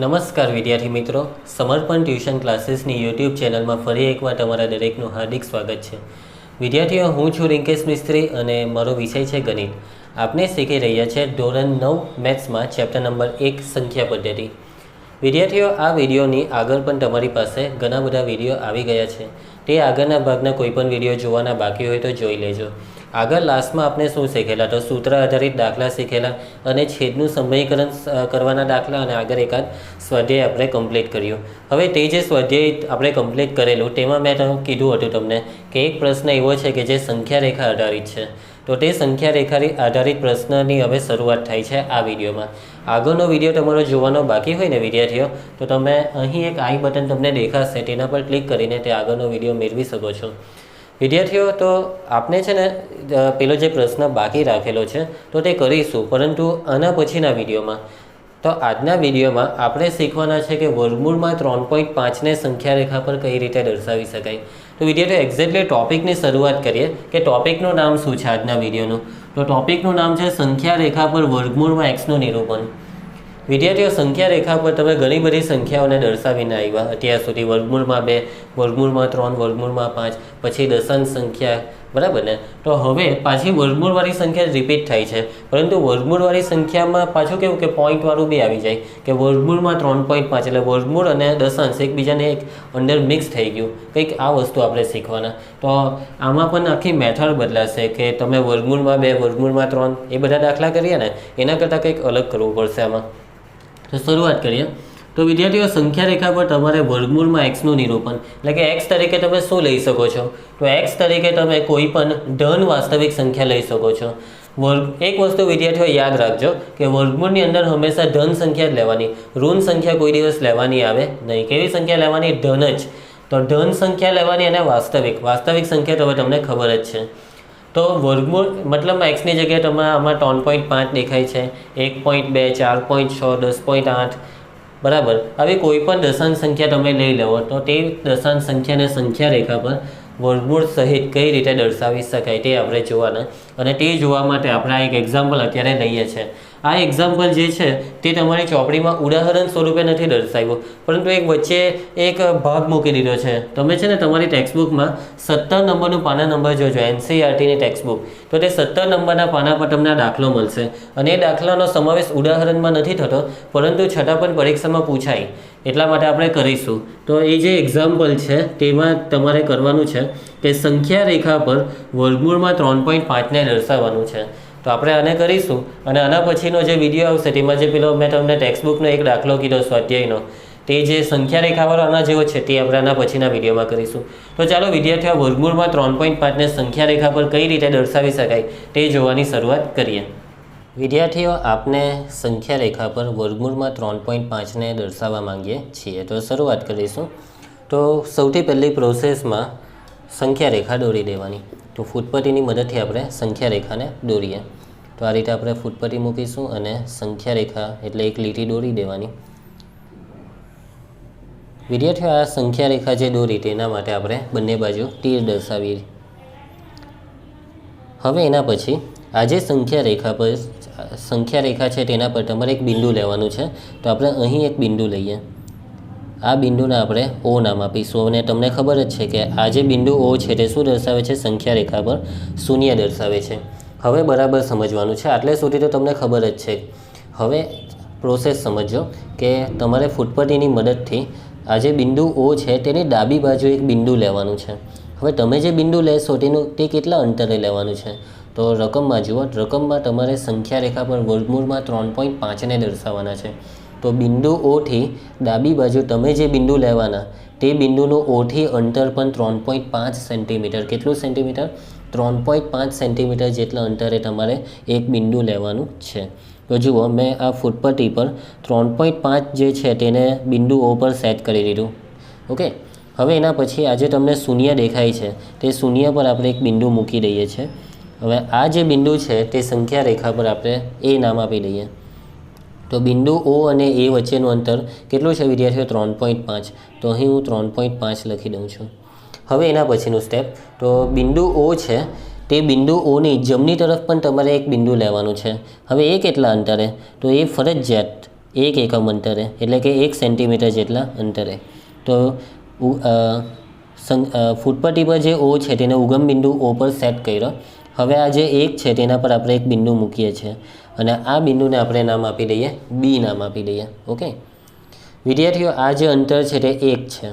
નમસ્કાર વિદ્યાર્થી મિત્રો, સમર્પણ ટ્યુશન ક્લાસીસની યુટ્યુબ ચેનલમાં ફરી એકવાર તમારા દરેકનું હાર્દિક સ્વાગત છે. વિદ્યાર્થીઓ, હું છું રિંકેશ મિસ્ત્રી અને મારો વિષય છે ગણિત. આપણે શીખી રહ્યા છે ધોરણ 9 મેથ્સમાં ચેપ્ટર નંબર 1 સંખ્યા પદ્ધતિ. વિદ્યાર્થીઓ, આ વિડીયોની આગળ પણ તમારી પાસે ઘણા બધા વિડીયો આવી ગયા છે. તે આગળના ભાગના કોઈ પણ વિડીયો જોવાના બાકી હોય તો જોઈ લેજો. આગળ લાસ્ટમાં આપણે શું શીખેલા? તો સૂત્ર આધારિત દાખલા શીખેલા અને છેદનું સમીકરણ કરવાના દાખલા અને આગળ એકાદ સ્વાધ્યાય આપણે કમ્પ્લીટ કર્યું. હવે તે જે સ્વાધ્યાય આપણે કમ્પ્લીટ કરેલું તેમાં મેં કીધું હતું તમને કે એક પ્રશ્ન એવો છે કે જે સંખ્યા રેખા આધારિત છે. તો તે સંખ્યા રેખા આધારિત પ્રશ્નની હવે શરૂઆત થાય છે આ વિડીયોમાં. આગળનો વિડીયો તમારો જોવાનો બાકી હોય ને વિદ્યાર્થીઓ, તો તમે અહીં એક આઈ બટન તમને દેખાશે, તેના પર ક્લિક કરીને તે આગળનો વિડીયો મેળવી શકો છો. વિદ્યાર્થીઓ, તો આપણે છે ને પેલો જે પ્રશ્ન બાકી રાખેલો છે તો તે કરીશું, પરંતુ આના પછીના વિડીયોમાં. તો આજના વિડીયોમાં આપણે શીખવાના છે કે વર્ગમૂળમાં 3.5ને સંખ્યા રેખા પર કઈ રીતે દર્શાવી શકાય. તો વિદ્યાર્થીઓ, એક્ઝેક્ટલી ટોપિકની શરૂઆત કરીએ કે ટોપિકનું નામ શું છે આજના વિડીયોનું. તો ટોપિકનું નામ છે સંખ્યા રેખા પર વર્ગમૂળમાં એક્સનું નિરૂપણ. વિદ્યાર્થીઓ, સંખ્યા રેખા પર તમે ઘણી બધી સંખ્યાઓને દર્શાવીને આવ્યા અત્યાર સુધી. વર્ગમૂળમાં 2, વર્ગમૂળમાં 3, વર્ગમૂળમાં 5, પછી દશાંશ સંખ્યા, બરાબર ને? તો હવે પાછી વર્ગમૂળવાળી સંખ્યા રિપીટ થાય છે, પરંતુ વર્ગમૂળવાળી સંખ્યામાં પાછું કેવું કે પોઈન્ટવાળું બી આવી જાય કે વર્ગમૂળમાં 3.5 એટલે વર્ગમૂળ અને દશાંશ એકબીજાને એક અંદર મિક્સ થઈ ગયું. કંઈક આ વસ્તુ આપણે શીખવાના. તો આમાં પણ આખી મેથડ બદલાશે કે તમે વર્ગમૂળમાં 2, વર્ગમૂળમાં 3 એ બધા દાખલા કરીએ ને, એના કરતાં કંઈક અલગ કરવું પડશે આમાં. તો શરૂઆત કરીએ. તો વિદ્યાર્થીઓ, સંખ્યા રેખા પર તમારે વર્ગમૂળમાં એક્સનું નિરૂપણ એટલે કે એક્સ તરીકે તમે શું લઈ શકો છો? તો એક્સ તરીકે તમે કોઈ પણ ધન વાસ્તવિક સંખ્યા લઈ શકો છો. એક વસ્તુ વિદ્યાર્થીઓ યાદ રાખજો કે વર્ગમૂળની અંદર હંમેશા ધન સંખ્યા જ લેવાની, ઋણ સંખ્યા કોઈ દિવસ લેવાની આવે નહીં. કેવી સંખ્યા લેવાની? ધન જ. તો ધન સંખ્યા લેવાની અને વાસ્તવિક સંખ્યા તો હવે તમને ખબર જ છે. તો વર્ગમૂળ મતલબમાં એક્સની જગ્યાએ તમારા આમાં 3.5 દેખાય છે, 1.2, 4.6, 10.8, બરાબર. આવી કોઈ પણ દશાંશ સંખ્યા તમે લઈ લેવો તો તે દશાંશ સંખ્યાને સંખ્યા રેખા પર વર્ગમૂળ સહિત કઈ રીતે દર્શાવી શકાય તે આપણે જોવાના. અને તે જોવા માટે આપણે આ એક એક્ઝામ્પલ અત્યારે લઈએ છીએ. આ એક્ઝામ્પલ જે છે તે તમારી ચોપડીમાં ઉદાહરણ સ્વરૂપે નથી દર્શાવ્યું, પરંતુ એક વચ્ચે એક ભાગ મૂકી દીધો છે. તમે છે ને તમારી ટેક્સ્ટબુકમાં 17 નંબરનું પાના નંબર જોજો, NCERTની ટેક્સ્ટબુક. તો તે 17 નંબરના પાના પર તમને દાખલો મળશે અને એ દાખલાનો સમાવેશ ઉદાહરણમાં નથી થતો, પરંતુ છતાં પણ પરીક્ષામાં પૂછાય, એટલા માટે આપણે કરીશું. તો એ જે એક્ઝામ્પલ છે તેમાં તમારે કરવાનું છે કે સંખ્યા રેખા પર વર્ગમૂળમાં 3.5ને દર્શાવવાનું છે. તો આપણે આને કરીશું અને આના પછીનો જે વિડીયો આવશે તેમાં જે પેલો મેં તમને ટેક્સ્ટબુકનો એક દાખલો કીધો સ્વાધ્યાયનો, તે જે સંખ્યા રેખાવાળો આના જેવો છે તે આપણે આના પછીના વિડીયોમાં કરીશું. તો ચાલો વિદ્યાર્થીઓ, વર્ગમૂળમાં 3.5ને સંખ્યા રેખા પર કઈ રીતે દર્શાવી શકાય તે જોવાની શરૂઆત કરીએ. વિદ્યાર્થીઓ, આપણે સંખ્યા રેખા પર વર્ગમૂળમાં 3.5ને દર્શાવવા માંગીએ છીએ. તો શરૂઆત કરીશું. તો સૌથી પહેલી પ્રોસેસમાં સંખ્યા રેખા દોરી દેવાની. તો ફૂટપટ્ટીની મદદથી આપણે સંખ્યા રેખાને દોરીએ. તો આ રીતે આપણે ફૂટપટ્ટી મૂકીશું અને સંખ્યા રેખા એટલે એક લીટી દોરી દેવાની. વિદ્યાર્થીઓ, આ સંખ્યા રેખા જે દોરી તેના માટે આપણે બંને બાજુ તીર દર્શાવીએ. હવે એના પછી આ જે સંખ્યા રેખા છે તેના પર તમારે એક બિંદુ લેવાનું છે. તો આપણે અહીં એક બિંદુ લઈએ. આ બિંદુને આપણે O નામ આપીશું અને તમને ખબર જ છે કે આ જે બિંદુ O છે તે શું દર્શાવે છે? સંખ્યા રેખા પર શૂન્ય દર્શાવે છે. હવે બરાબર સમજવાનું છે, આટલે સુધી તો તમને ખબર જ છે. હવે પ્રોસેસ સમજો કે તમારે ફૂટપટ્ટીની મદદથી આ જે બિંદુ O છે તેની ડાબી બાજુ એક બિંદુ લેવાનું છે. હવે તમે જે બિંદુ લેશો તે કેટલા અંતરે લેવાનું છે? તો રકમમાં જુઓ. રકમમાં તમારે સંખ્યા રેખા પર વર્ગમૂળમાં 3.5ને દર્શાવવાના છે. તો બિંદુ O થી ડાબી બાજુ તમે જે બિંદુ લેવાના તે બિંદુનું O થી અંતર પણ 3.5 સેન્ટીમીટર. કેટલું સેન્ટીમીટર? 3.5 સેન્ટીમીટર જેટલા અંતરે તમારે એક બિંદુ લેવાનું છે. તો જુઓ, મેં આ ફૂટપટ્ટી પર 3.5 જે છે તેને બિંદુ O પર સેટ કરી દીધું. ઓકે. હવે એના પછી આ જે તમને શૂન્ય દેખાય છે તે શૂન્ય પર આપણે એક બિંદુ મૂકી દઈએ છીએ. હવે આ જે બિંદુ છે તે સંખ્યા રેખા પર આપણે A નામ આપી દઈએ. તો બિંદુ O અને A વચ્ચેનું અંતર કેટલું છે વિદ્યાર્થીઓ? 3.5. તો અહીં હું 3.5 લખી દઉં છું. હવે એના પછીનું સ્ટેપ, તો બિંદુ O છે તે બિંદુ Oની જમણી તરફ પણ તમારે એક બિંદુ લેવાનું છે. હવે એ કેટલા અંતરે? તો એ ફરજિયાત 1 એકમ અંતરે એટલે કે 1 સેન્ટીમીટર જેટલા અંતરે. તો ફૂટપટ્ટી પર જે ઓ છે તેને ઉગમ બિંદુ ઓ પર સેટ કર્યો. હવે આ જે 1 છે તેના પર આપણે એક બિંદુ મૂકીએ છીએ અને આ બિંદુને આપણે નામ આપી દઈએ બી નામ આપી દઈએ. ઓકે વિદ્યાર્થીઓ, આ જે અંતર છે તે 1 છે.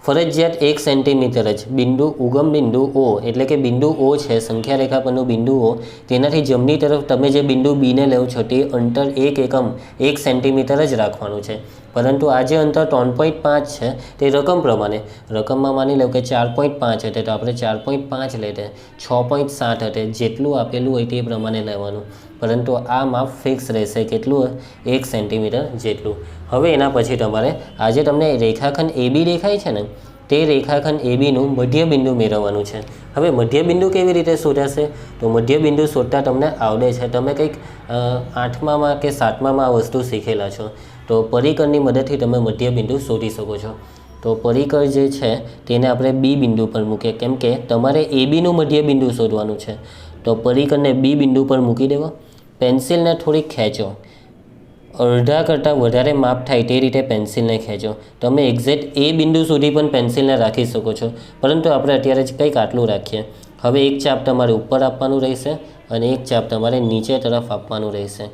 ફરજિયાત 1 સેન્ટીમીટર જ બિંદુ ઉગમ બિંદુ ઓ એટલે કે બિંદુ ઓ છે સંખ્યા રેખા પરનું બિંદુ ઓ, તેનાથી જમણી તરફ તમે જે બિંદુ બીને લેવ છો તે અંતર 1 એકમ 1 સેન્ટીમીટર જ રાખવાનું છે. પરંતુ આ જે અંતર 3.5 છે તે રકમ પ્રમાણે, રકમમાં માની લો કે 4.5 હતે તો આપણે 4.5 લેતે, 6.7 હતે, જેટલું આપેલું હોય તે પ્રમાણે લેવાનું. પરંતુ આ માપ ફિક્સ રહેશે, કેટલું? 1 સેન્ટીમીટર જેટલું. હવે એના પછી તમારે આ જે તમને રેખાખંડ AB દેખાય છે ને તે રેખાખંડ ABનું મધ્ય બિંદુ મેળવવાનું છે. હવે મધ્ય બિંદુ કેવી રીતે શોધાશે? તો મધ્ય બિંદુ શોધતા તમને આવડે છે, તમે કંઈક 8મામાં કે 7મામાં આ વસ્તુ શીખેલા છો. તો પરિકરની મદદથી તમે મધ્ય બિંદુ શોધી શકો છો. તો પરિકર જે છે તેને આપણે બી બિંદુ પર મૂકીએ, કેમ કે તમારે ABનું મધ્ય બિંદુ શોધવાનું છે. તો પરિકરને બી બિંદુ પર મૂકી દેવો. પેન્સિલને થોડીક ખેંચો, અડધા કરતાં વધારે માપ થાય તે રીતે પેન્સિલને ખેંચો. તમે એક્ઝેક્ટ એ બિંદુ સુધી પણ પેન્સિલને રાખી શકો છો, પરંતુ આપણે અત્યારે જ કંઈક આટલું રાખીએ. હવે એક ચાપ તમારે ઉપર આપવાનું રહેશે અને એક ચાપ તમારે નીચે તરફ આપવાનું રહેશે.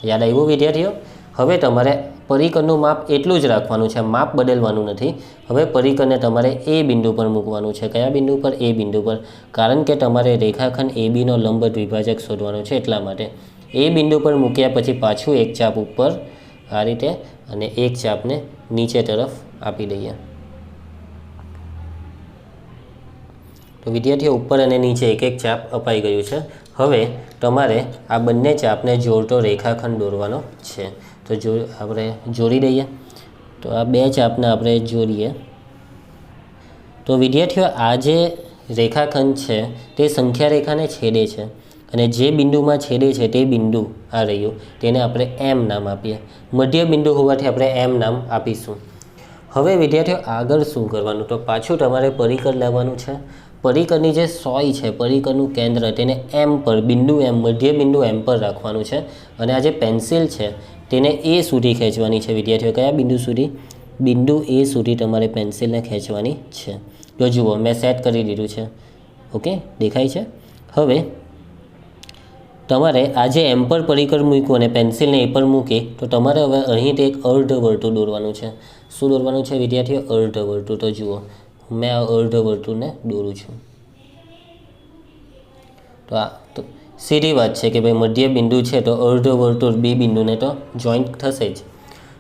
યાદ આવ્યું વિદ્યાર્થીઓ? હવે તમારે પરિકરનું માપ એટલું જ રાખવાનું છે, માપ બદલવાનું નથી. હવે પરિકરને તમારે એ બિંદુ પર મૂકવાનું છે. કયા બિંદુ પર? એ બિંદુ પર. કારણ કે તમારે રેખાખંડ ABનો લંબ દ્વિભાજક શોધવાનો છે, એટલા માટે. એ બિંદુ પર મૂક્યા પછી પાછું એક ચાપ ઉપર આ રીતે અને એક ચાપને નીચે તરફ આપી દઈએ. તો વિદ્યાર્થીઓ, ઉપર અને નીચે એક એક ચાપ અપાઈ ગયું છે. હવે તમારે આ બંને ચાપને જોડતો રેખાખંડ દોરવાનો છે. તો આપણે જોડી દઈએ. તો આ બે ચાપને આપણે જોડીએ. તો વિદ્યાર્થીઓ, આ જે રેખાખંડ છે તે સંખ્યા રેખાને છેદે છે અને જે બિંદુમાં છેદે છે તે બિંદુ આ રહ્યું, તેને આપણે M નામ આપીએ. મધ્ય બિંદુ હોવાથી આપણે M નામ આપીશું. હવે વિદ્યાર્થીઓ, આગળ શું કરવાનું? તો પાછું તમારે પરિકર લેવાનું છે. પરિકરની જે સોય છે, પરિકરનું કેન્દ્ર, તેને M પર, બિંદુ M, મધ્ય બિંદુ M પર રાખવાનું છે. અને આ જે પેન્સિલ છે તેને A સુધી ખેંચવાની છે. વિદ્યાર્થીઓ, કયા બિંદુ સુધી? બિંદુ A સુધી તમારે પેન્સિલને ખેંચવાની છે. તો જુઓ, મેં સેટ કરી દીધું છે. ઓકે, દેખાય છે? હવે તમારે આ જે M પર પરિકર મૂક્યું અને પેન્સિલને A પર મૂકી, તો તમારે હવે અહીંથી એક અર્ધવર્તુળ દોરવાનું છે. શું દોરવાનું છે વિદ્યાર્થીઓ? અર્ધવર્તુળ. તો જુઓ, મેં આ અર્ધવર્તુળને દોરું છું. તો આ તો સીધી વાત છે કે ભાઈ મધ્ય બિંદુ છે તો અર્ધવર્તુળ બી બિંદુને તો જોઈન્ટ થશે જ.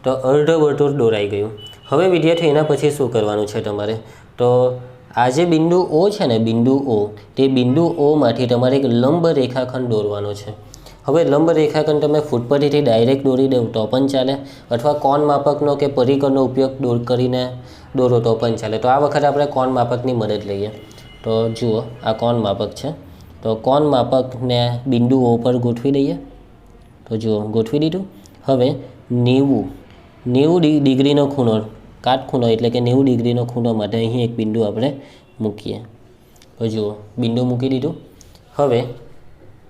તો અર્ધવર્તુળ દોરાઈ ગયું. હવે વિદ્યાર્થીઓ, એના પછી શું કરવાનું છે તમારે? તો આ જે બિંદુ O છે ને, બિંદુ O, તે બિંદુ Oમાંથી તમારે એક લંબ રેખાખંડ દોરવાનો છે. હવે લંબ રેખાખંડ તમે ફૂટપટ્ટીથી ડાયરેક્ટ દોરી દો તો પણ ચાલે, અથવા કોણ માપકનો કે પરિકરનો ઉપયોગ કરીને દોરો તો પણ ચાલે. તો આ વખતે આપણે કોણ માપકની મદદ લઈએ. તો જુઓ, આ કોણ માપક છે. તો કોણ માપકને બિંદુ O પર ગોઠવી દઈએ. તો જુઓ, ગોઠવી દીધું. હવે 90 ડિગ્રીનો ખૂણો, કાટખૂણો એટલે કે 90 ડિગ્રીનો ખૂણો માટે અહીં એક બિંદુ આપણે મૂકીએ. તો જુઓ, બિંદુ મૂકી દીધું. હવે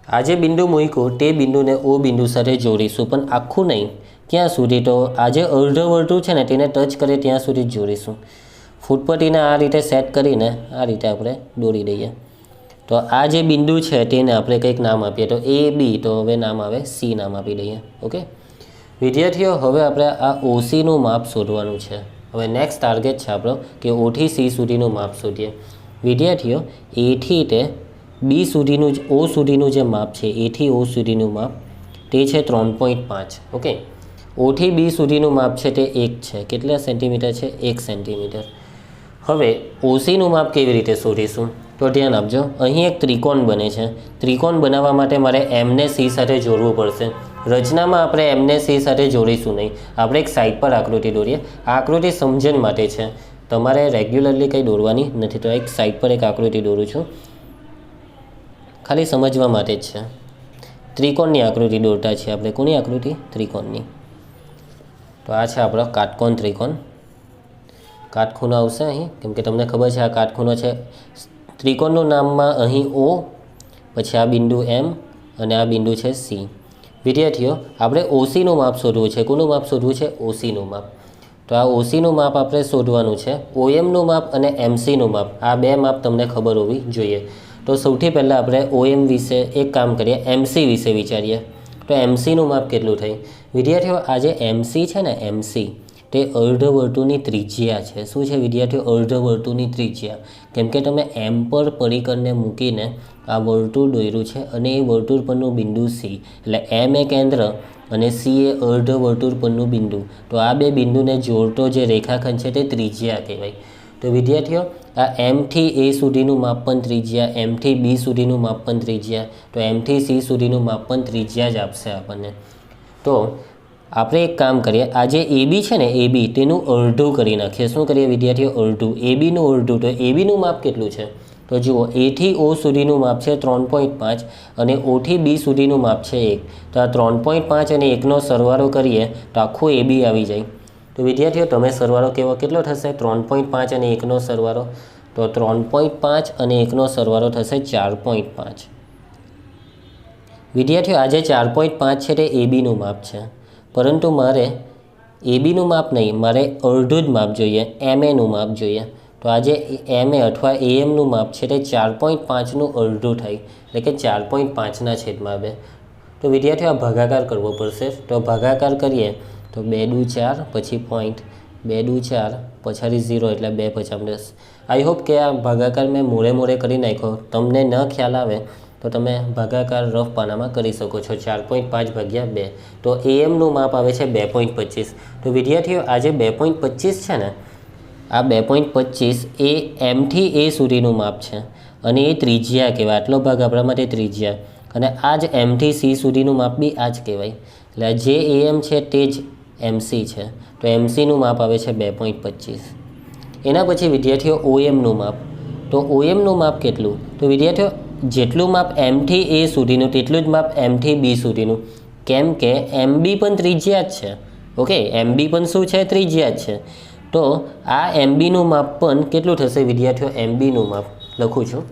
આ જે બિંદુ મૂક્યું તે બિંદુને O બિંદુ સાથે જોડીશું, પણ આખું નહીં. ક્યાં સુધી? તો આ જે અર્ધવર્તુળ છે ને તેને ટચ કરે ત્યાં સુધી જ જોડીશું. ફૂટપટ્ટીને આ રીતે સેટ કરીને આ રીતે આપણે દોરી દઈએ. તો આ જે બિંદુ છે તેને આપણે કંઈક નામ આપીએ. તો AB, તો હવે નામ આવે C નામ આપી દઈએ. ઓકે વિદ્યાર્થીઓ, હવે આપણે આ OCનું માપ શોધવાનું છે. હવે નેક્સ્ટ ટાર્ગેટ છે આપણો કે O થી C સુધીનું માપ શોધીએ. વિદ્યાર્થીઓ, A થી તે B સુધીનું જ, O સુધીનું જે માપ છે, A થી O સુધીનું માપ તે છે 3.5. ઓકે, O થી B સુધીનું માપ છે તે 1 છે. કેટલા સેન્ટીમીટર છે? 1 સેન્ટીમીટર. હવે OCનું માપ કેવી રીતે શોધીશું? તો ધ્યાન આપજો, અહીં એક ત્રિકોણ બને છે. ત્રિકોણ બનાવવા માટે મારે M ને C સાથે જોડવું પડશે. રચનામાં આપણે M ને C સાથે જોડીશું નહીં, આપણે એક સાઈડ પર આકૃતિ દોરીએ. આ આકૃતિ સમજણ માટે છે, તમારે રેગ્યુલરલી કંઈ દોરવાની નથી. તો એક સાઈડ પર એક આકૃતિ દોરું છું, ખાલી સમજવા માટે જ છે. ત્રિકોણની આકૃતિ દોરતા છીએ આપણે. કોની આકૃતિ? ત્રિકોણની. તો આ છે આપણો કાટકોણ ત્રિકોણ. કાટખૂણો આવશે અહીં, કેમ કે તમને ખબર છે આ કાટખૂણો છે. ત્રિકોણનું નામમાં અહીં O, પછી આ બિંદુ M અને આ બિંદુ છે C. વિદ્યાર્થીઓ આપણે ઓસીનું માપ શોધવું છે. કોનું માપ શોધવું છે? ઓસીનું માપ. તો આ ઓસીનું માપ આપણે શોધવાનું છે. ઓએમનું માપ અને એમસીનું માપ, આ બે માપ તમને ખબર હોવી જોઈએ. તો સૌથી પહેલાં આપણે ઓએમ વિશે એક કામ કરીએ, એમસી વિશે વિચારીએ. તો એમસીનું માપ કેટલું થાય? વિદ્યાર્થીઓ આ જે એમસી છે ને, એમસી તે અર્ધવર્તુળની ત્રિજ્યા છે. શું છે વિદ્યાર્થીઓ? અર્ધવર્તુળની ત્રિજ્યા. કેમ કે તમે એમ પર પરિકરને મૂકીને આ વર્તુળ દોર્યું છે અને એ વર્તુળ પરનું બિંદુ સી, એટલે એમ એ કેન્દ્ર અને સી એ અર્ધવર્તુળ પરનું બિંદુ. તો આ બે બિંદુને જોડતો જે રેખાખંડ છે તે ત્રિજ્યા કહેવાય. તો વિદ્યાર્થીઓ આ એમથી એ સુધીનું માપ પણ ત્રિજ્યા, એમથી બી સુધીનું માપ પણ ત્રિજ્યા, તો એમથી સી સુધીનું માપ પણ ત્રિજ્યા જ આપશે આપણને. તો આપણે એક કામ કરીએ, આ જે એબી છે ને, એબી તેનું અડધું કરી નાખીએ. શું કરીએ વિદ્યાર્થીઓ? અડધું. એબીનું અડધું. તો એબીનું માપ કેટલું છે? તો જુઓ, એથી ઓ સુધીનું માપ છે 3.5 અને ઓથી બી સુધીનું માપ છે 1. તો આ 3.5 અને 1નો સરવાળો કરીએ તો આખું એબી આવી જાય. તો વિદ્યાર્થીઓ તમે સરવાળો કેટલો થશે? 3.5 અને 1નો સરવાળો. તો 3.5 અને 1નો સરવાળો થશે 4.5. વિદ્યાર્થીઓ આ જે 4.5 છે તે એબીનું માપ છે, પરંતુ મારે એબીનું માપ નહીં, મારે અડધું જ માપ જોઈએ, એમએનું માપ જોઈએ. તો આ જે એમએ અથવા એએમનું માપ છે તે 4.5નું અડધું થાય, એટલે કે 4.5ના છેદમાં 2. તો વિદ્યાર્થીઓ આ ભાગાકાર કરવો પડશે. તો ભાગાકાર કરીએ તો 2 દુ 4, પછી પોઈન્ટ, 2 દુ 4, પછાડી 0, એટલે 2 પચામ 10. આઈ હોપ કે આ ભાગાકાર મેં મોરે કરી નાખ્યો. તમને ન ખ્યાલ આવે તો તમે ભાગાકાર રફ પાનામાં કરી શકો છો. 4.5 ભાગ્યા 2. તો એએમનું માપ આવે છે 2.25. તો વિદ્યાર્થીઓ આ જે 2.25 છે ને, આ 2.25 એ એમથી એ સુધીનું માપ છે અને એ ત્રિજ્યા કહેવાય. આટલો ભાગ આપણા માટે ત્રિજ્યા, અને આ જ એમથી સી સુધીનું માપ બી આ જ કહેવાય. એટલે જે એએમ છે તે જ એમસી છે. તો એમસીનું માપ આવે છે 2.25. એના પછી વિદ્યાર્થીઓ ઓએમનું માપ. તો ઓએમનું માપ કેટલું? તો વિદ્યાર્થીઓ જેટલું માપ એમથી એ સુધીનું તેટલું જ માપ એમથી બી સુધીનું. કેમ કે એમબી પણ ત્રિજ્યા જ છે. ઓકે, એમબી પણ શું છે? ત્રિજ્યા જ છે. તો આ એમબીનું માપ પણ કેટલું થશે વિદ્યાર્થીઓ? એમબીનું માપ લખું છું.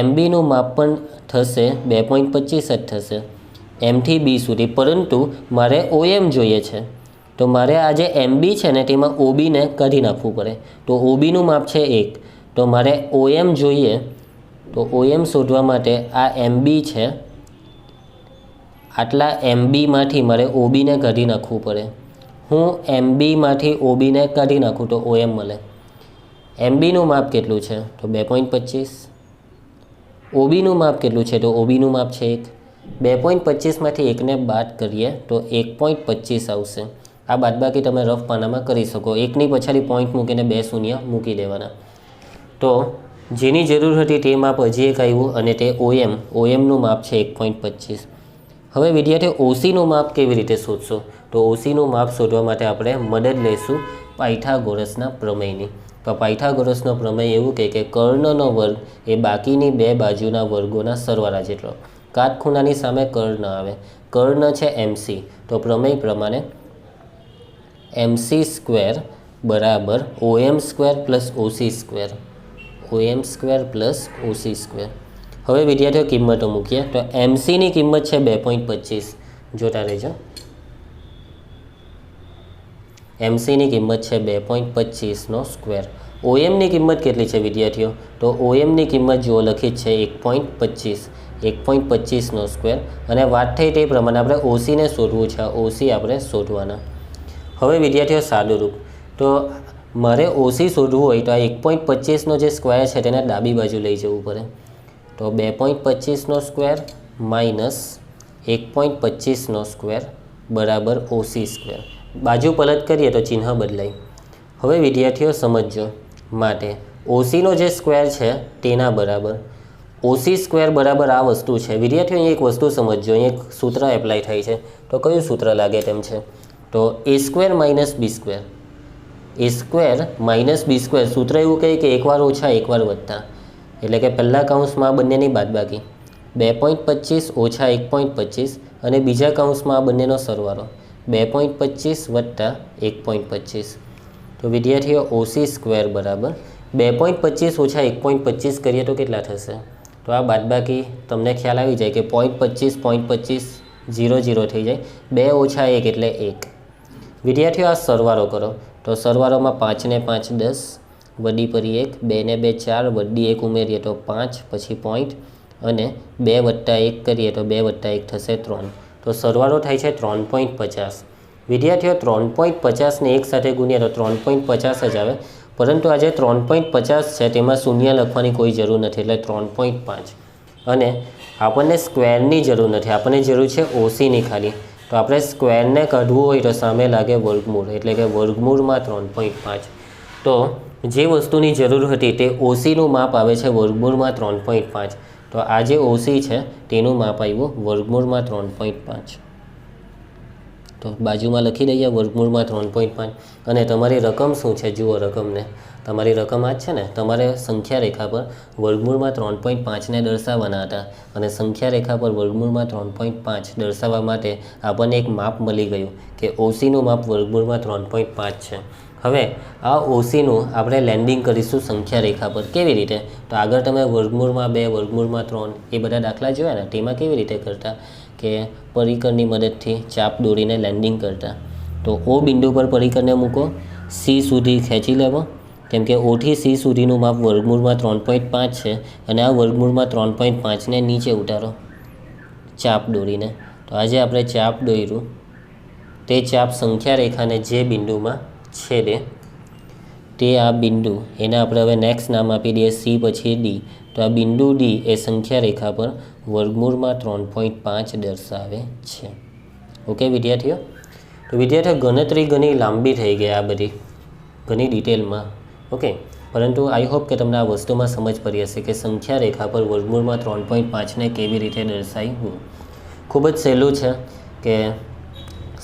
એમબીનું માપ પણ થશે 2.25 જ થશે એમથી બી સુધી. પરંતુ મારે ઓએમ જોઈએ છે, તો મારે આ જે એમબી છે ને તેમાં ઓબીને કાઢી નાખવું પડે. તો ઓબીનું માપ છે 1. તો મારે ઓએમ જોઈએ. તો ઓએમ શોધવા માટે આ એમબી છે, આટલા એમબીમાંથી મારે ઓબીને કાઢી નાખવું પડે. હું એમબીમાંથી ઓબીને કાઢી નાખું તો ઓએમ મળે. એમબીનું માપ કેટલું છે? તો 2.25. ઓબીનું માપ કેટલું છે? તો ઓબીનું માપ છે 1. 2.25માંથી 1ને બાદ કરીએ તો 1.25 આવશે. આ બાદબાકી તમે રફ પાનામાં કરી શકો. 1ની પછાડી પોઈન્ટ મૂકીને 2 શૂન્ય મૂકી દેવાના. તો જેની જરૂર હતી તે માપ હજી એક આવ્યું અને તે ઓએમનું માપ છે 1.25. હવે વિદ્યાર્થીઓ ઓસીનું માપ કેવી રીતે શોધશો? તો ઓસીનું માપ શોધવા માટે આપણે મદદ લઈશું પાયથાગોરસના પ્રમેયની. તો પાયથાગોરસનો પ્રમેય એવું કહે કે કર્ણનો વર્ગ એ બાકીની બે બાજુના વર્ગોના સરવાળા જેટલો. કાટખૂણાની સામે કર્ણ આવે. કર્ણ છે એમસી. તો પ્રમેય પ્રમાણે એમસી સ્ક્વેર બરાબર OM square plus OC square. OM square plus OC square. હવે વિદ્યાર્થીઓ કિંમતો મૂકીએ. તો એમસીની કિંમત છે 2.25. જોતા રહેજો. એમસીની કિંમત છે 2.25નો સ્ક્વેર. ઓએમની કિંમત કેટલી છે વિદ્યાર્થીઓ? તો ઓએમની કિંમત જો લખી છે 1.25. 1.25નો સ્ક્વેર. અને વાત થઈ તે પ્રમાણે આપણે ઓસીને શોધવું છે. ઓસી આપણે શોધવાના. હવે વિદ્યાર્થીઓ સાદુરૂપ. તો મારે ઓસી શોધવું હોય તો આ 1.25નો જે સ્ક્વેર છે તેને ડાબી બાજુ લઈ જવું પડે. તો 2.25નો સ્ક્વેર માઇનસ 1.25નો સ્ક્વેર બરાબર ઓસી સ્ક્વેર. બાજુ પલટ કરીએ તો ચિહ્ન બદલાય. હવે વિદ્યાર્થીઓ સમજો માટે ઓસીનો જે સ્ક્વેર છે તેના બરાબર ઓસી સ્ક્વેર બરાબર આ વસ્તુ છે. વિદ્યાર્થીઓ અહીં એક વસ્તુ સમજો, અહીં એક સૂત્ર એપ્લાય થાય છે. તો કયું સૂત્ર લાગે તેમ છે? તો એ સ્ક્વેર માઇનસ બી સ્ક્વેર. એ સ્ક્વેર માઇનસ બી સ્ક્વેર. સૂત્ર એવું કહે કે એકવાર ઓછા એકવાર વધતા, એટલે કે પહેલા કૌંસમાં બંનેની બાદબાકી 2.25 ઓછા 1.25 અને બીજા કૌંસમાં આ બંનેનો સરવાળો 2.25 વત્તા 1.25. તો વિદ્યાર્થીઓ ઓસી સ્ક્વેર બરાબર 2.25 ઓછા 1.25 કરીએ તો કેટલા થશે? તો આ બાદબાકી તમને ખ્યાલ આવી જાય કે 0.25 0 0 થઈ જાય, 2 ઓછા 1 એટલે 1. વિદ્યાર્થીઓ, આ સરવાળો કરો તો સરવાળોમાં 5 ને 5 10, વડી પરી 1, 2 ને 2 4, વડી 1 ઉમેરીએ તો 5, પછી પોઈન્ટ, અને 2 વત્તા 1 કરીએ તો 2 વત્તા 1 થશે 3. તો સરવાળો થાય છે 3.50. વિદ્યાર્થીઓ, 3.50ને 1 સાથે ગુણીએ તો 3.50 જ આવે, પરંતુ આ જે 3.50 છે તેમાં શૂન્ય લખવાની કોઈ જરૂર નથી, એટલે 3.5. અને આપણને સ્ક્વેરની જરૂર નથી, આપણને જરૂર છે ઓસીની ખાલી. તો આપણે સ્ક્વેરને કાઢવું હોય તો સામે લાગે વર્ગમૂળ, એટલે કે વર્ગમૂળમાં 3.5. તો જે વસ્તુની જરૂર હતી તે ઓસીનું માપ આવે છે વર્ગમૂળમાં 3.5. તો આ જે ઓસી છે તેનું માપ આવ્યું વર્ગમૂળમાં 3.5. તો બાજુમાં લખી દઈએ વર્ગમૂળમાં 3.5. અને તમારી રકમ શું છે જુઓ, રકમને તમારી રકમ આ જ છે ને. તમારે સંખ્યા રેખા પર વર્ગમૂળમાં 3.5ને દર્શાવવાના હતા, અને સંખ્યા રેખા પર વર્ગમૂળમાં 3.5 દર્શાવવા માટે આપણને એક માપ મળી ગયું કે ઓસીનું માપ વર્ગમૂળમાં 3.5 છે. હવે આ ઓસીનું આપણે લેન્ડિંગ કરીશું સંખ્યા રેખા પર. કેવી રીતે? તો આગળ તમે વર્ગમૂળમાં 2, વર્ગમૂળમાં 3 એ બધા દાખલા જોયા ને, તેમાં કેવી રીતે કરતા કે પરિકરની મદદથી ચાપ દોરીને લેન્ડિંગ કરતા. તો ઓ બિંદુ પર પરિકરને મૂકો, સી સુધી ખેંચી લેવો, કેમ કે ઓથી સી સુધીનું માપ વર્ગમૂળમાં 3.5 છે, અને આ વર્ગમૂળમાં 3.5ને નીચે ઉતારો ચાપ દોરીને. તો આજે આપણે ચાપ દોર્યું, તે ચાપ સંખ્યા રેખાને જે બિંદુમાં છેદે તે આ બિંદુ, એને આપણે હવે નેક્સ્ટ નામ આપી દઈએ સી પછી ડી. તો આ બિંદુ ડી એ સંખ્યા રેખા પર વર્ગમૂળમાં 3.5 દર્શાવે છે. ઓકે વિદ્યાર્થીઓ? તો વિદ્યાર્થીઓ, ગણતરી ઘણી લાંબી થઈ ગઈ આ બધી, ઘણી ડિટેલમાં. ઓકે, પરંતુ આઈ હોપ કે તમને આ વસ્તુમાં સમજ પડી હશે કે સંખ્યા રેખા પર વર્ગમૂળમાં 3.5ને કેવી રીતે દર્શાવવું. ખૂબ જ સહેલું છે કે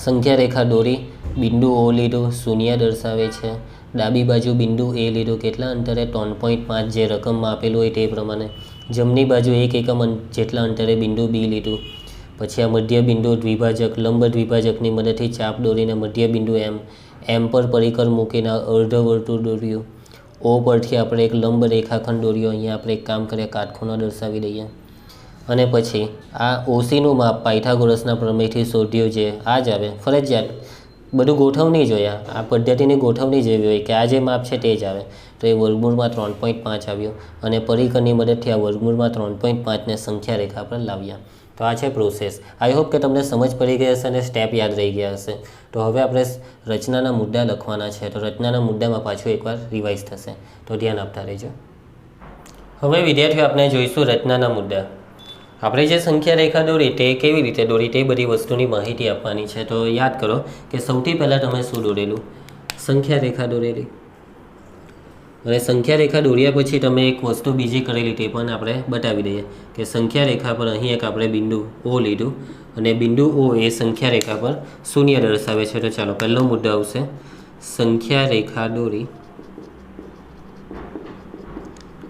સંખ્યા રેખા દોરી, બિંદુ ઓ લીધું, શૂન્ય દર્શાવે છે. ડાબી બાજુ બિંદુ એ લીધું, કેટલા અંતરે? 3.5, જે રકમમાં આપેલું હોય તે પ્રમાણે. જમણી બાજુ 1 એકમ જેટલા અંતરે બિંદુ બી લીધું. પછી આ મધ્ય બિંદુ દ્વિભાજક, લંબ દ્વિભાજકની મદદથી ચાપ દોરીને મધ્ય બિંદુ એમ પર પરિકર મૂકીને અર્ધ વર્તુળ દોર્યું. ઓ પરથી આપણે એક લંબ રેખાખંડ દોર્યો. અહીંયા આપણે એક કામ કરીએ, કાટખૂણો દર્શાવી દઈએ. અને પછી આ ઓસીનું માપ પાયથાગોરસના પ્રમેયથી શોધ્યું, જે આ જ આવે ફરજિયાત. બધું ગોઠવણી જોયા, આ પદ્ધતિની ગોઠવણી જેવી હોય કે આ જે માપ છે તે જ આવે. તો એ વર્ગમૂળમાં 3.5 આવ્યો, અને પરિકરની મદદથી આ વર્ગમૂળમાં 3.5ને સંખ્યા રેખા પર લાવ્યા. તો આ છે પ્રોસેસ. આઈ હોપ કે તમને સમજ પડી ગઈ હશે અને સ્ટેપ યાદ રહી ગયા હશે. તો હવે આપણે રચનાના મુદ્દા લખવાના છે. તો રચનાના મુદ્દામાં પાછું એકવાર રિવાઇઝ થશે, તો ધ્યાન આપતા રહેજો. હવે વિદ્યાર્થીઓ, આપણે જોઈશું રચનાના મુદ્દા. આપણે જે સંખ્યા રેખા દોરી તે કેવી રીતે દોરી તે બધી વસ્તુની માહિતી આપવાની છે. તો યાદ કરો કે સૌથી પહેલાં તમે શું દોરેલું? સંખ્યા રેખા દોરેલી. અને સંખ્યા રેખા દોર્યા પછી તમે એક વસ્તુ બીજી કરેલી તે પણ આપણે બતાવી દઈએ કે સંખ્યા રેખા પર અહીં એક આપણે બિંદુ ઓ લીધું, અને બિંદુ ઓ એ સંખ્યા રેખા પર શૂન્ય દર્શાવે છે. તો ચાલો પહેલો મુદ્દો આવશે, સંખ્યા રેખા દોરી,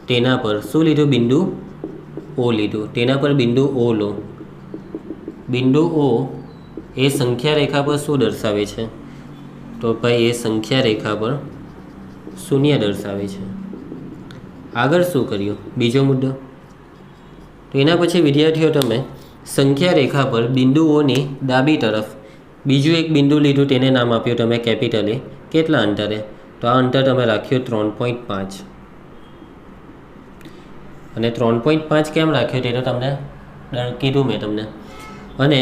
તેના પર શું લીધું? બિંદુ ઓ લીધું, તેના પર બિંદુ ઓ લો. બિંદુ ઓ એ સંખ્યા રેખા પર શું દર્શાવે છે? તો ભાઈ એ સંખ્યા રેખા પર શૂન્ય દર્શાવે છે. આગળ શું કર્યું? બીજો મુદ્દો. તો એના પછી વિદ્યાર્થીઓ, તમે સંખ્યા રેખા પર બિંદુઓની ડાબી તરફ બીજું એક બિંદુ લીધું, તેને નામ આપ્યું તમે કેપિટલ એ. કેટલા અંતરે? તો આ અંતર તમે રાખ્યું 3.5. અને 3.5 કેમ રાખ્યું તે તો તમને કીધું મેં તમને. અને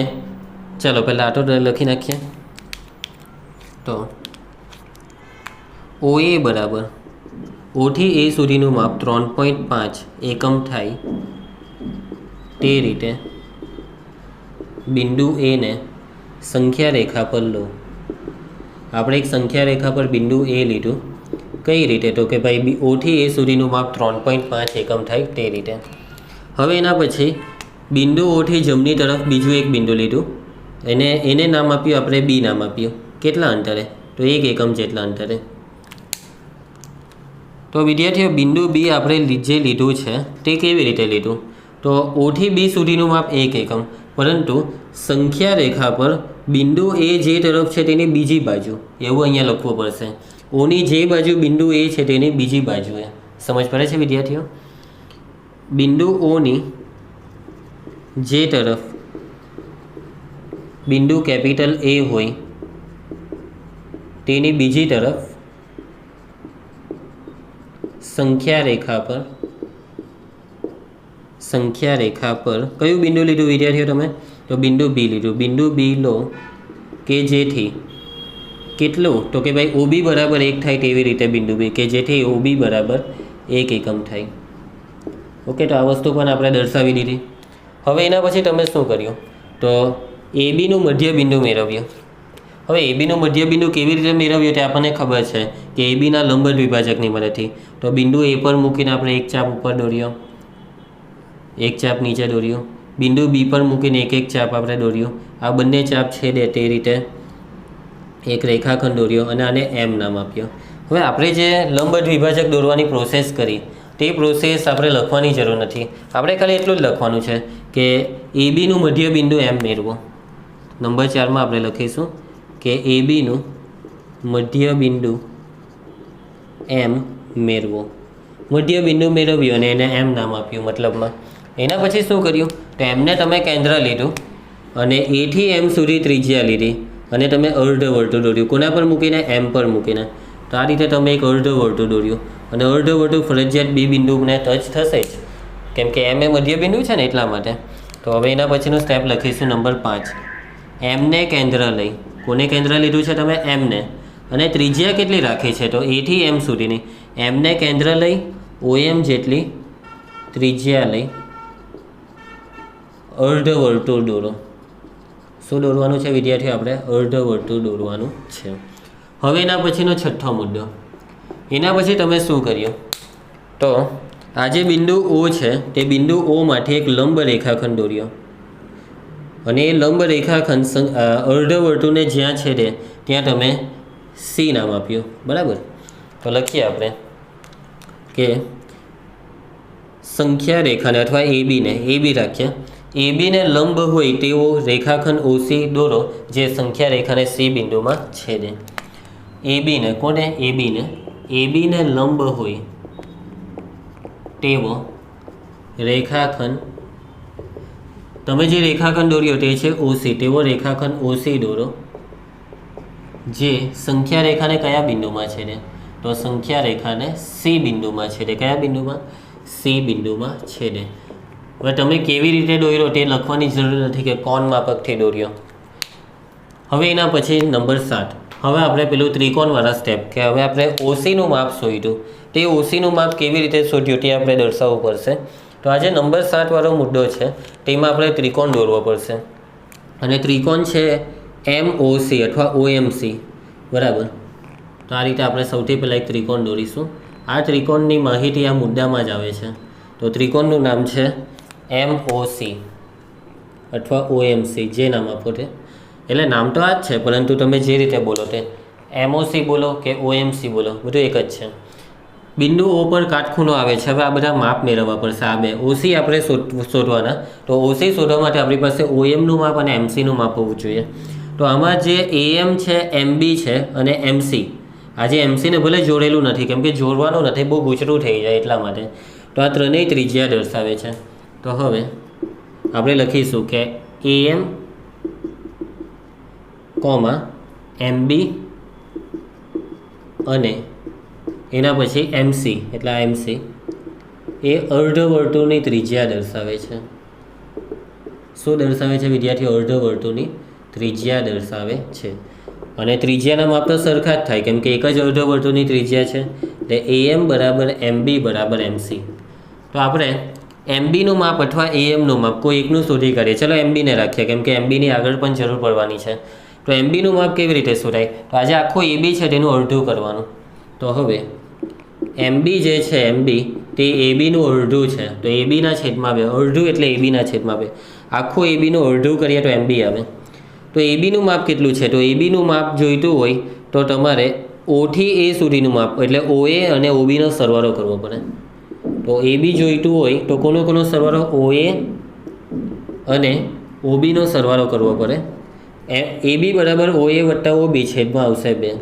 ચાલો પહેલાં આટો લખી નાખીએ. તો ઓ એ બરાબર ઓથી એ સુધીનું માપ 3.5 એકમ થાય તે રીતે બિંદુ એને સંખ્યા રેખા પર લો. આપણે એક સંખ્યા રેખા પર બિંદુ એ લીધું. કઈ રીતે? તો કે ભાઈ ઓથી એ સુધીનું માપ 3.5 એકમ થાય તે રીતે. હવે એના પછી બિંદુ ઓથી જમણી તરફ બીજું એક બિંદુ લીધું, એને નામ આપ્યું આપણે બી નામ આપ્યું. કેટલા અંતરે? તો 1 એકમ જેટલા અંતરે. તો વિદ્યાર્થીઓ, બિંદુ બી આપણે જે લીધું છે તે કેવી રીતે લીધું? તો ઓથી બી સુધીનું માપ 1 એકમ, પરંતુ સંખ્યા રેખા પર બિંદુ એ જે તરફ છે તેની બીજી બાજુ, એવું અહીંયા લખવું પડશે. ઓની જે બાજુ બિંદુ એ છે તેની બીજી બાજુએ. સમજ પડે છે વિદ્યાર્થીઓ? બિંદુ ઓની જે તરફ બિંદુ કેપિટલ એ હોય તેની બીજી તરફ સંખ્યા રેખા પર કયું બિંદુ લીધું વિદ્યાર્થીઓ તમે? તો બિંદુ બી લીધું. બિંદુ બી લો કે જેથી કેટલું? તો કે ભાઈ OB બરાબર 1 થાય તેવી રીતે બિંદુ બી, કે જેથી OB બરાબર 1 એકમ થાય. ઓકે, તો આ વસ્તુ પણ આપણે દર્શાવી દીધી. હવે એના પછી તમે શું કર્યું? તો ABનું મધ્ય બિંદુ મેળવ્યું. હવે ABનું મધ્ય બિંદુ કેવી રીતે મેળવ્યું તે આપણને ખબર છે કે ABના લંબ દ્વિભાજકની મદદથી. તો બિંદુ A પર મૂકીને આપણે એક ચાપ ઉપર દોર્યો, એક ચાપ નીચે દોર્યો. બિંદુ B પર મૂકીને એક ચાપ આપણે દોર્યું. આ બંને ચાપ છેદે તે રીતે એક રેખાખંડ દોર્યો અને આને M નામ આપ્યો. હવે આપણે જે લંબ દ્વિભાજક દોરવાની પ્રોસેસ કરી તે પ્રોસેસ આપણે લખવાની જરૂર નથી. આપણે ખાલી એટલું જ લખવાનું છે કે ABનું મધ્ય બિંદુ M મેળવો. નંબર 4માં આપણે લખીશું કે ABનું મધ્ય બિંદુ M મેળવો. મધ્ય બિંદુ મેળવ્યું અને એને M નામ આપ્યું મતલબમાં. એના પછી શું કર્યું? તો એમને તમે કેન્દ્ર લીધું અને A થી M સુધી ત્રિજ્યા લીધી અને તમે અર્ધવર્તુળ દોર્યું. કોના પર મૂકીને? M પર મૂકીને. તો આ રીતે તમે એક અર્ધવર્તુળ દોર્યું અને અર્ધવર્તુળ ફરજિયાત B બિંદુને ટચ થશે જ, કેમ કે M એ મધ્ય બિંદુ છે ને એટલા માટે. તો હવે એના પછીનું સ્ટેપ લખીશું નંબર 5. M ને કેન્દ્ર લઈ. કોને કેન્દ્ર લીધું છે તમે? M ને. અને ત્રિજ્યા કેટલી રાખી છે? તો A થી M સુધીની. M ને કેન્દ્ર લઈ OM જેટલી ત્રિજ્યા લઈ અર્ધવર્તુળ દોરો. શું દોરવાનું છે વિદ્યાર્થીઓ? આપણે અર્ધવર્તુળ દોરવાનું છે. હવે એના પછીનો છઠ્ઠો મુદ્દો. એના પછી તમે શું કર્યું? તો આ જે બિંદુ O છે તે બિંદુ O માંથી એક લંબ રેખાખંડ દોર્યો અને એ લંબ રેખાખંડ અર્ધવર્તુળને જ્યાં છેદે ત્યાં તમે C નામ આપ્યું. બરાબર? તો લખીએ આપણે કે સંખ્યા રેખાને અથવા AB રાખ્યા. AB ને લંબ હોય તેવો રેખાખંડ OC દોરો જે સંખ્યા રેખાને C બિંદુમાં છેદે. AB ને કોને? AB ને લંબ હોય તેવો રેખાખંડ, તમે જે રેખાખંડ દોર્યો તે છે OC, તેવો રેખાખંડ OC દોરો જે સંખ્યા રેખાને કયા બિંદુમાં છેદે? તો સંખ્યા રેખાને C બિંદુમાં છેદે. કયા બિંદુમાં? C બિંદુમાં છેદે. હવે તમે કેવી રીતે દોર્યો તે લખવાની જરૂર નથી કે કોણ માપકથી દોર્યો. હવે એના પછી નંબર 7. હવે આપણે પેલું ત્રિકોણવાળા સ્ટેપ કે હવે આપણે OCનું માપ શોધ્યું. તે OCનું માપ કેવી રીતે શોધ્યું તે આપણે દર્શાવવું પડશે. તો આજે નંબર 7 વાળો મુદ્દો છે તેમાં આપણે ત્રિકોણ દોરવો પડશે અને ત્રિકોણ છે MOC અથવા OMC. બરાબર? તો આ રીતે આપણે સૌથી પહેલાં એક ત્રિકોણ દોરીશું. આ ત્રિકોણની માહિતી આ મુદ્દામાં જ આવે છે. તો ત્રિકોણનું નામ છે MOC અથવા OMC, જે નામ આપો તે. એટલે નામ તો આ જ છે, પરંતુ તમે જે રીતે બોલો તે MOC બોલો કે OMC બોલો, બધું એક જ છે. બિંદુ O પર કાટખૂણો આવે છે. હવે આ બધા માપ મેળવવા પડશે. આ બે OC આપણે શોધવાના. તો OC શોધવા માટે આપણી પાસે OMનું માપ અને MCનું માપ હોવું જોઈએ. તો આમાં જે AM છે, MB છે અને MC, આ જે MCને ભલે જોડેલું નથી કેમ કે જોડવાનું નથી, બહુ ગૂંચળું થઈ જાય એટલા માટે. તો આ ત્રણેય ત્રિજ્યા દર્શાવે છે. તો હવે આપણે લખીશું કે AM, MB અને એના પછી MC, એટલે આ MC એ અર્ધવર્તુળની ત્રિજ્યા દર્શાવે છે. શું દર્શાવે છે વિદ્યાર્થીઓ? અર્ધવર્તુળની ત્રિજ્યા દર્શાવે છે. અને ત્રિજ્યાના માપ તો સરખા જ થાય કેમ કે એક જ અર્ધવર્તુળની ત્રિજ્યા છે. એટલે AM બરાબર MB બરાબર MC. તો આપણે MBનું માપ અથવા AMનું માપ કોઈ એકનું શોધી કાઢીએ. ચલો MBને રાખીએ કેમ કે MBની આગળ પણ જરૂર પડવાની છે. તો MBનું માપ કેવી રીતે શોધાય? તો આજે આખો AB છે તેનું અડધું કરવાનું. તો હવે MB જે છે MB તે ABનું અડધું છે. તો ABના છેદમાં 2, અડધું એટલે ABના છેદમાં 2. આખું ABનું અડધું કરીએ તો MB આવે. તો ABનું માપ કેટલું છે? તો ABનું માપ જોઈતું હોય તો તમારે O થી A સુધીનું માપ એટલે OA અને OBનો સરવાળો કરવો પડે. તો AB જોઈતું હોય તો કોનો સરવાળો? OA અને OBનો સરવાળો કરવો પડે. AB બરાબર OA વત્તા OB છેદમાં આવશે 2.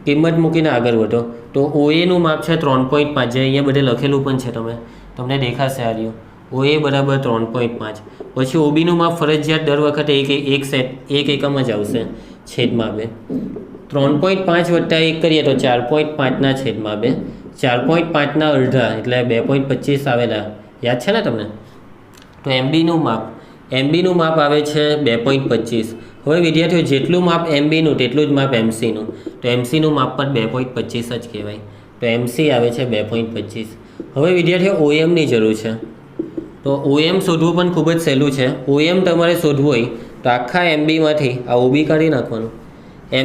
કિંમત મૂકીને આગળ વધો. તો OAનું માપ છે 3.5, જે અહીંયા બધે લખેલું પણ છે, તમને દેખાશે આ રહ્યું. OA બરાબર 3.5. પછી OBનું માપ ફરજિયાત દર વખતે એક એકમ જ આવશે છેદમાં 2. 3.5 વત્તા 1 કરીએ તો 4.5ના છેદમાં 2. 4.5ના અડધા એટલે 2.25 આવેલા યાદ છે ને તમને? તો MBનું માપ આવે છે 2.25. હવે વિદ્યાર્થીઓ જેટલું માપ MBનું તેટલું જ માપ MCનું, તો MCનું માપ પણ 2.25 જ કહેવાય. તો MC આવે છે 2.25. હવે વિદ્યાર્થીઓ OMની જરૂર છે. તો OM શોધવું પણ ખૂબ જ સહેલું છે. OM તમારે શોધવું હોય તો આખા MBમાંથી આ OB કાઢી નાખવાનું.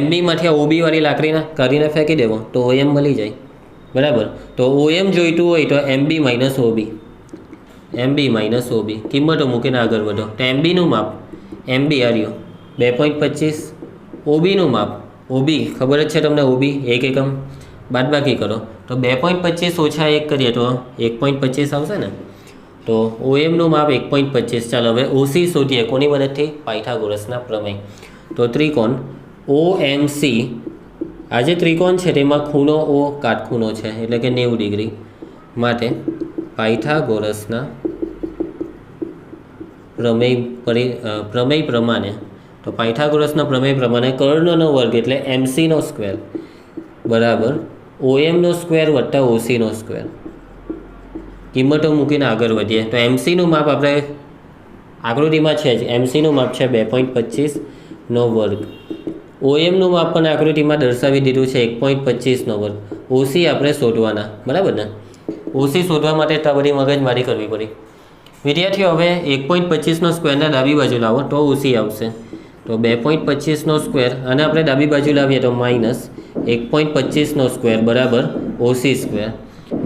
MBમાંથી આ OB વાળી લાકડીને કાઢીને ફેંકી દેવો તો OM મળી જાય. બરાબર. તો OM જોઈતું હોય તો MB માઇનસ OB કિંમતો મૂકીને આગળ વધો. તો MBનું માપ MB આવ્યું 2.25. OBનું માપ OB ખબર જ છે તમને, OB એક એકમ બાદબાકી કરો તો 2.25 ઓછા 1 કરીએ તો 1.25 આવશે ને. તો OMનું માપ 1.25. ચાલો હવે OC શોધીએ. કોની મદદથી? પાયથાગોરસના પ્રમેય. તો ત્રિકોણ OMC, આ જે ત્રિકોણ છે તેમાં ખૂણો O કાટખૂણો છે એટલે કે 90 ડિગ્રી. માટે પાયથાગોરસના પ્રમેય પ્રમાણે, તો પાયથાગોરસના પ્રમેય પ્રમાણે કર્ણનો વર્ગ એટલે MC નો સ્ક્વેર બરાબર OM નો સ્ક્વેર વત્તા OC નો સ્ક્વેર. કિંમતો મૂકીને આગળ વધીએ. તો MCનું માપ આપણે આકૃતિમાં છે જ, MCનું માપ છે 2.25 નો વર્ગ. OMનું માપ પણ આકૃતિમાં દર્શાવી દીધું છે 1.25 નો વર્ગ. OC આપણે શોધવાના, બરાબર ને? OC શોધવા માટે તો બધી મગજમારી કરવી પડી. વિદ્યાર્થીઓ હવે 1.25 નો સ્ક્વેરના ડાબી બાજુ લાવો તો OC આવશે. તો 2.25 નો સ્ક્વેર અને આપણે ડાબી બાજુ લાવીએ તો માઇનસ 1.25 નો સ્ક્વેર બરાબર OC સ્ક્વેર.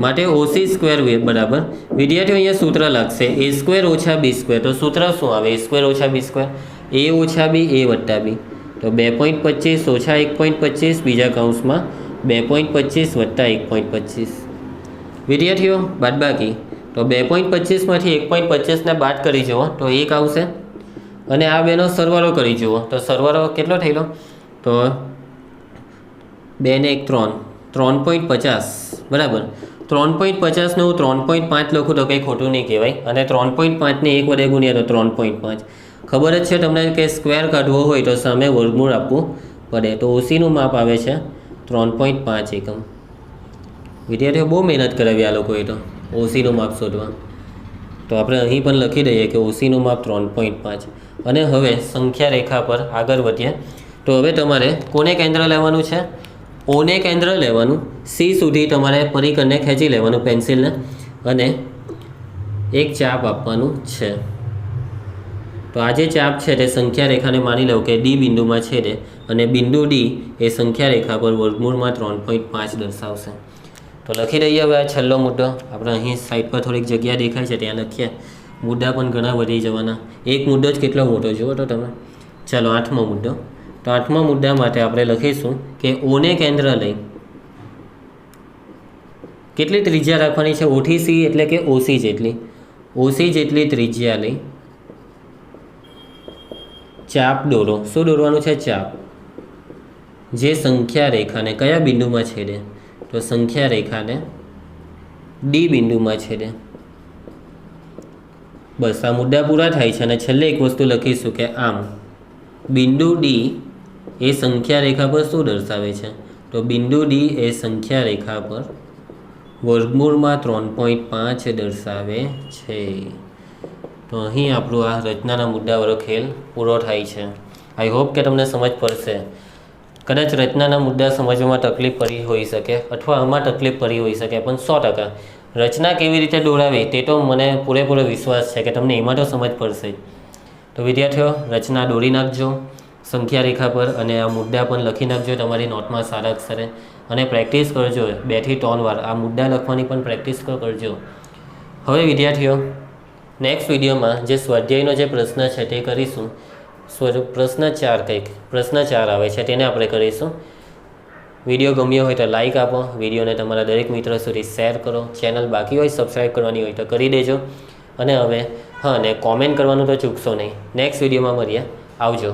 માટે OC સ્ક્વેર બરાબર વિદ્યાર્થીઓ અહીંયા સૂત્ર લાગશે A સ્ક્વેર ઓછા B સ્ક્વેર. તો સૂત્ર શું આવે? A સ્ક્વેર ઓછા B સ્ક્વેર, A ઓછા B, A વત્તા B. તો 2.25 ઓછા 1.25 બીજા કૌંસમાં 2.25 વત્તા 1.25. વિદ્યાર્થીઓ બાદબાકી. તો 2.25માંથી 1.25ને બાદ કરી જુઓ તો 1 આવશે અને આ બેનો સરવાળો કરી જુઓ તો સરવાળો કેટલો થયેલો? તો 2 ને 1 3, 3.50 બરાબર. 3.50 ને હું 3.5 લખું તો કંઈ ખોટું નહીં કહેવાય અને 3.5 ને 1 વડે ગુણ્યા તો 3.5. ખબર જ છે તમને કે સ્ક્વેર કાઢવો હોય તો સામે વર્ગમૂળ આપવું પડે. તો OCનું માપ આવે છે 3.5 એકમ. વિદ્યાર્થીઓ બહુ મહેનત કરાવી આ લોકોએ તો OCનું માપ શોધવા. તો આપણે અહીં પણ લખી દઈએ કે OCનું માપ 3.5. અને હવે સંખ્યા રેખા પર આગળ વધીએ. તો હવે તમારે કોને કેન્દ્ર લેવાનું છે? ઓને કેન્દ્ર લેવાનું. C સુધી તમારે પરિકરને ખેંચી લેવાનું પેન્સિલને અને એક ચાપ આપવાનું છે. તો આ જે ચાપ છે તે સંખ્યા રેખાને માની લો કે D બિંદુમાં છેદે અને બિંદુ D એ સંખ્યા રેખા પર વર્ગમૂળમાં 3.5 દર્શાવશે. તો લખી દઈએ હવે આ છેલ્લો મુદ્દો. આપણે અહીં સાઈડ પર થોડીક જગ્યા દેખાય છે ત્યાં લખીએ. મુદ્દા પણ ઘણા વધી જવાના. એક મુદ્દો જ કેટલો મોટો જુઓ તો તમે. ચાલો 8મો મુદ્દો. તો 8મા મુદ્દા માટે આપણે લખીશું કે ઓને કેન્દ્ર લઈ કેટલી ત્રિજ્યા રાખવાની છે? O થી C એટલે કે OC જેટલી ત્રિજ્યા લઈ ચાપ દોરો. શું દોરવાનું છે? ચાપ. જે સંખ્યા રેખાને કયા બિંદુમાં છેદે? તો સંખ્યા રેખાને D બિંદુમાં છેદે. બસ આ મુદ્દા પૂરા થાય છે અને છેલ્લે એક વસ્તુ લખીશું કે આમ બિંદુ D એ સંખ્યા રેખા પર શું દર્શાવે છે? તો બિંદુ D એ સંખ્યા રેખા પર વર્ગમૂળમાં 3.5 દર્શાવે છે. તો અહીં આપણું આ રચનાના મુદ્દાવાળો ખેલ પૂરો થાય છે. આઈ હોપ કે તમને સમજ પડશે. કદાચ રચનાના મુદ્દા સમજવામાં તકલીફ પડી હોઈ શકે અથવા આમાં તકલીફ પડી હોઈ શકે, પણ 100% રચના કેવી રીતે દોરાવી તે તો મને પૂરેપૂરો વિશ્વાસ છે કે તમને એમાં તો સમજ પડશે જ. તો વિદ્યાર્થીઓ રચના દોરી નાખજો સંખ્યા રેખા પર અને આ મુદ્દા પણ લખી નાખજો તમારી નોટમાં સારા અક્ષરે અને પ્રેક્ટિસ કરજો 2 થી 3 વાર. આ મુદ્દા લખવાની પણ પ્રેક્ટિસ કરજો. હવે વિદ્યાર્થીઓ નેક્સ્ટ વિડીયોમાં જે સ્વાધ્યાયનો જે પ્રશ્ન છે તે કરીશું. પ્રશ્ન 4 આવે છે તેને આપણે કરીશું. વિડીયો ગમ્યો હોય તો લાઇક આપો, વિડીયોને તમારા દરેક મિત્રો સુધી શેર કરો, ચેનલ બાકી હોય સબસ્ક્રાઈબ કરવાની હોય તો કરી દેજો અને હવે ને કોમેન્ટ કરવાનું તો ચૂકશો નહીં. નેક્સ્ટ વિડીયોમાં મળીએ. આવજો.